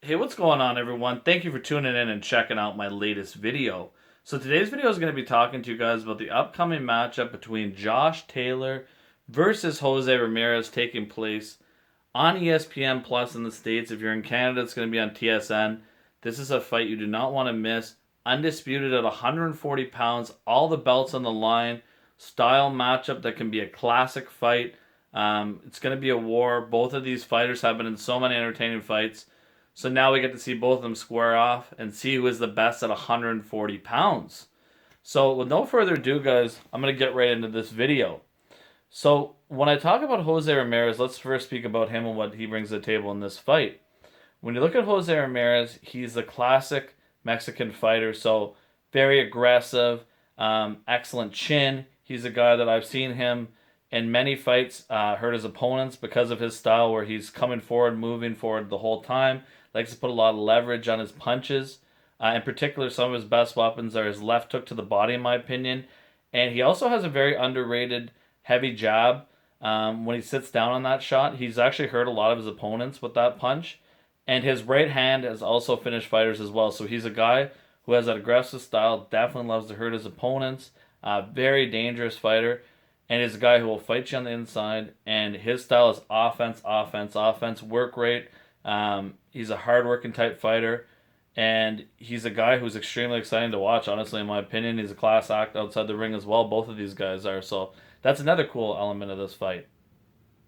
Hey, what's going on, everyone? Thank you for tuning in and checking out my latest video. So today's video is going to be talking to you guys about the upcoming matchup between Josh Taylor versus Jose Ramirez taking place on ESPN Plus in the States. If you're in Canada, it's going to be on TSN. This is a fight you do not want to miss. Undisputed at 140 pounds, all the belts on the line. Style matchup that can be a classic fight. It's going to be a war. Both of these fighters have been in so many entertaining fights. So now we get to see both of them square off and see who is the best at 140 pounds. So with no further ado, guys, I'm going to get right into this video. So when I talk about Jose Ramirez, let's first speak about him and what he brings to the table in this fight. When you look at Jose Ramirez, he's a classic Mexican fighter. So very aggressive, excellent chin. He's a guy that I've seen him in many fights hurt his opponents because of his style where he's coming forward, moving forward the whole time. Likes to put a lot of leverage on his punches. In particular, some of his best weapons are his left hook to the body, in my opinion. And he also has a very underrated heavy jab. When he sits down on that shot, he's actually hurt a lot of his opponents with that punch. And his right hand has also finished fighters as well. So he's a guy who has that aggressive style, definitely loves to hurt his opponents. Very dangerous fighter. And he's a guy who will fight you on the inside. And his style is offense, offense, offense, work rate. He's a hard-working type fighter. And he's a guy who's extremely exciting to watch, honestly, in my opinion. He's a class act outside the ring as well. Both of these guys are. So that's another cool element of this fight.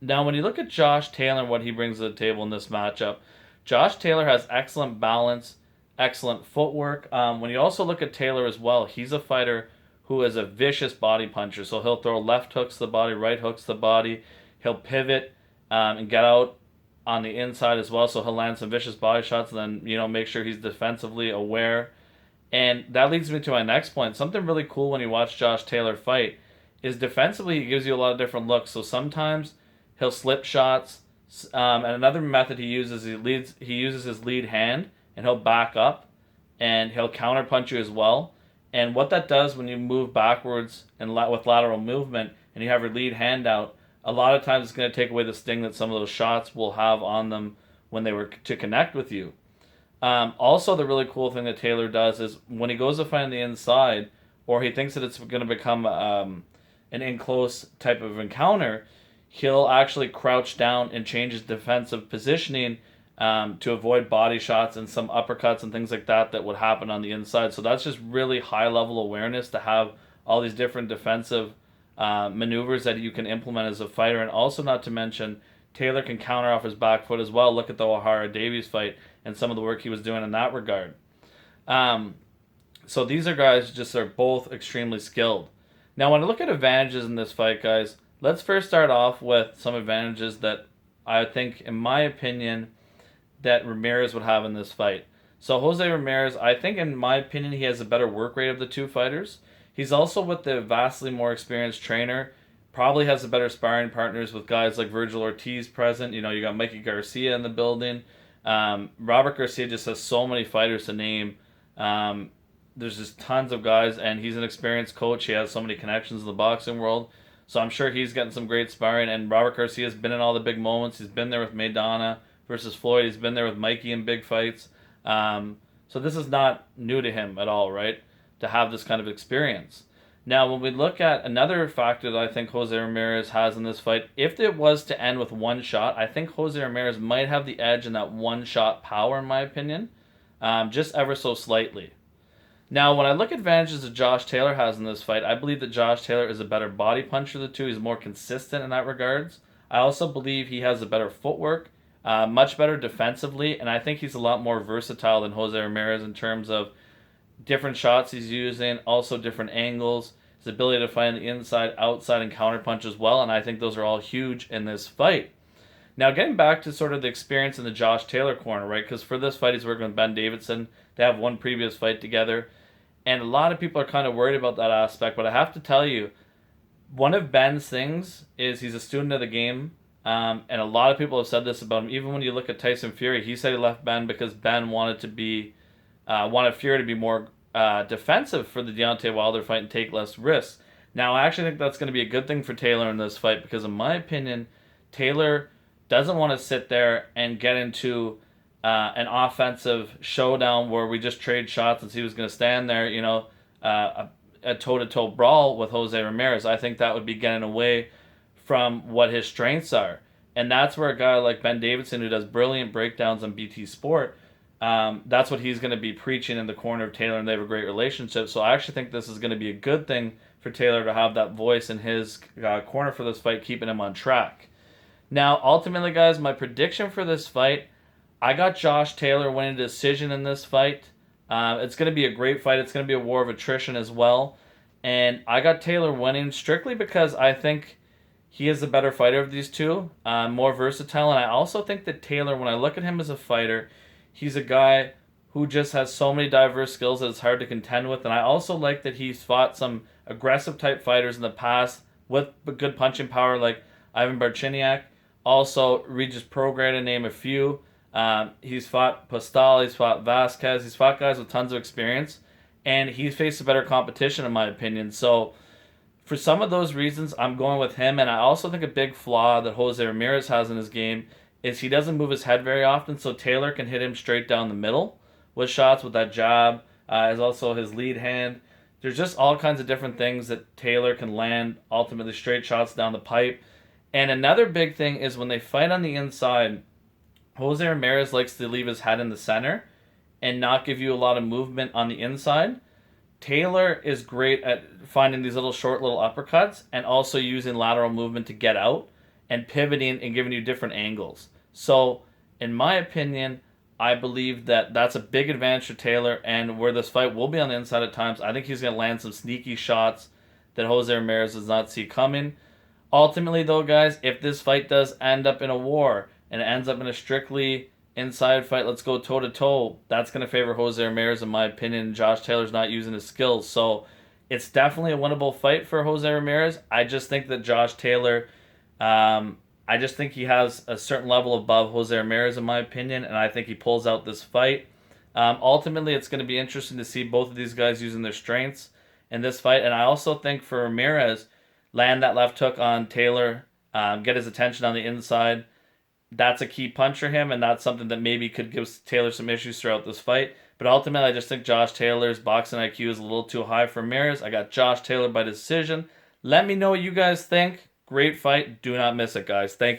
Now, when you look at Josh Taylor and what he brings to the table in this matchup, Josh Taylor has excellent balance, excellent footwork. When you also look at Taylor as well, he's a fighter who is a vicious body puncher. So he'll throw left hooks to the body, right hooks to the body. He'll pivot and get out on the inside as well. So he'll land some vicious body shots and then, make sure he's defensively aware. And that leads me to my next point. Something really cool when you watch Josh Taylor fight is defensively he gives you a lot of different looks. So sometimes he'll slip shots. And another method he uses his lead hand and he'll back up and he'll counter punch you as well. And what that does when you move backwards and with lateral movement and you have your lead hand out, a lot of times it's going to take away the sting that some of those shots will have on them when they were to connect with you. Also, the really cool thing that Taylor does is when he goes to find the inside, or he thinks that it's going to become an in-close type of encounter, he'll actually crouch down and change his defensive positioning to avoid body shots and some uppercuts and things like that would happen on the inside. So that's just really high-level awareness to have all these different defensive maneuvers that you can implement as a fighter. And also, not to mention, Taylor can counter off his back foot as well. Look at the O'Hara Davies fight and some of the work he was doing in that regard. So these are guys just are both extremely skilled. Now, when I look at advantages in this fight, guys, let's first start off with some advantages that I think, in my opinion, that Ramirez would have in this fight. So Jose Ramirez, I think, in my opinion, he has a better work rate of the two fighters. He's also with the vastly more experienced trainer. Probably has the better sparring partners with guys like Virgil Ortiz present. You got Mikey Garcia in the building. Robert Garcia just has so many fighters to name. There's just tons of guys, and he's an experienced coach. He has so many connections in the boxing world. So I'm sure he's getting some great sparring. And Robert Garcia's been in all the big moments. He's been there with Maidana versus Floyd. He's been there with Mikey in big fights. So this is not new to him at all, right? To have this kind of experience. Now, when we look at another factor that I think Jose Ramirez has in this fight, if it was to end with one shot, I think Jose Ramirez might have the edge in that one-shot power, in my opinion, just ever so slightly. Now, when I look at advantages that Josh Taylor has in this fight, I believe that Josh Taylor is a better body puncher of the two. He's more consistent in that regards. I also believe he has a better footwork, much better defensively, and I think he's a lot more versatile than Jose Ramirez in terms of different shots he's using, also different angles, his ability to find the inside, outside, and counterpunch as well, and I think those are all huge in this fight. Now, getting back to sort of the experience in the Josh Taylor corner, right? Because for this fight, he's working with Ben Davidson. They have one previous fight together, and a lot of people are kind of worried about that aspect, but I have to tell you, one of Ben's things is he's a student of the game, and a lot of people have said this about him. Even when you look at Tyson Fury, he said he left Ben because Ben wanted Fury to be more defensive for the Deontay Wilder fight and take less risks. Now, I actually think that's going to be a good thing for Taylor in this fight because, in my opinion, Taylor doesn't want to sit there and get into an offensive showdown where we just trade shots and see who's going to stand there, a toe-to-toe brawl with Jose Ramirez. I think that would be getting away from what his strengths are. And that's where a guy like Ben Davidson, who does brilliant breakdowns on BT Sport, that's what he's going to be preaching in the corner of Taylor, and they have a great relationship. So I actually think this is going to be a good thing for Taylor to have that voice in his corner for this fight, keeping him on track. Now, ultimately, guys, my prediction for this fight, I got Josh Taylor winning a decision in this fight. It's going to be a great fight. It's going to be a war of attrition as well. And I got Taylor winning strictly because I think he is the better fighter of these two, more versatile. And I also think that Taylor, when I look at him as a fighter, he's a guy who just has so many diverse skills that it's hard to contend with. And I also like that he's fought some aggressive type fighters in the past with good punching power like Ivan Barchiniak. Also, Regis Prograis, to name a few. He's fought Postal, he's fought Vasquez, he's fought guys with tons of experience, and he's faced a better competition in my opinion. So for some of those reasons, I'm going with him. And I also think a big flaw that Jose Ramirez has in his game is he doesn't move his head very often, so Taylor can hit him straight down the middle with shots with that jab, as also his lead hand. There's just all kinds of different things that Taylor can land, ultimately straight shots down the pipe. And another big thing is when they fight on the inside, Jose Ramirez likes to leave his head in the center and not give you a lot of movement on the inside. Taylor is great at finding these short little uppercuts and also using lateral movement to get out and pivoting and giving you different angles. So, in my opinion, I believe that that's a big advantage for Taylor, and where this fight will be on the inside at times, I think he's going to land some sneaky shots that Jose Ramirez does not see coming. Ultimately, though, guys, if this fight does end up in a war and it ends up in a strictly inside fight, let's go toe-to-toe, that's going to favor Jose Ramirez, in my opinion. Josh Taylor's not using his skills. So it's definitely a winnable fight for Jose Ramirez. I just think that Josh Taylor, I just think he has a certain level above Jose Ramirez, in my opinion, and I think he pulls out this fight. Ultimately, it's going to be interesting to see both of these guys using their strengths in this fight. And I also think for Ramirez, land that left hook on Taylor, get his attention on the inside. That's a key punch for him, and that's something that maybe could give Taylor some issues throughout this fight. But ultimately, I just think Josh Taylor's boxing IQ is a little too high for Ramirez. I got Josh Taylor by decision. Let me know what you guys think. Great fight. Do not miss it, guys. Thank you.